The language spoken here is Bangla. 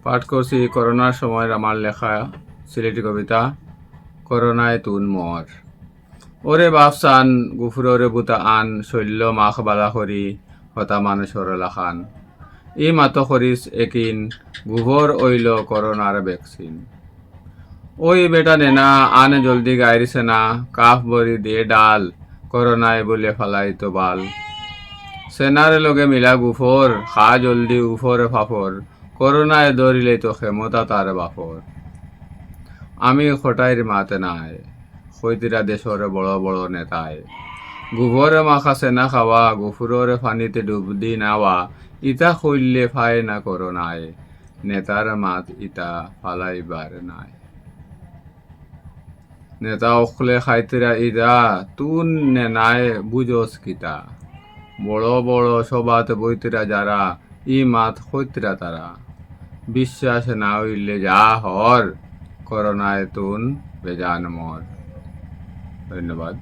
পাঠ করছি করোনার সময় আমার লেখা সিলেটি কবিতা করোনায় তুন মর। ওরে বাপসান গুফুরে ওরে বুতা আন শৈল্য মাখ বালা করি হতা মানুষর লাখান। ই মাতো করিস একিন গুভর ওইল করোনার ভ্যাকসিন। ওই বেটা নেনা আন জলদি গাইরিছে না কাফ বরি দিয়ে ডাল করোনায় বলে ফালাই তো বাল। সেনার লগে মিলা গুফর খা জলদি উফরে ফাফর করোনায় ধরিলে তো ক্ষমতা তার বাফর। আমি খটাইর মাতে নাই খৈতিরা দেশরে বড় বড় নেতায় গুভরে মাখা সেনা খাওয়া গুফুররে ফানিতে ডুব দি নাওয়া ইতা খইলে ফাই না করোনায় নেতার মাত ইতা ফালাইবার নাই। নেতা অখলে খাইতিরা ইদা তুন নেনায় বুঝোস কিতা বড় বড় সবাত বইতিরা যারা ই মাত খৈতিরা তারা বিশ্বাস না হইলে যা হর করোনায় তুন বেজান মর। ধন্যবাদ।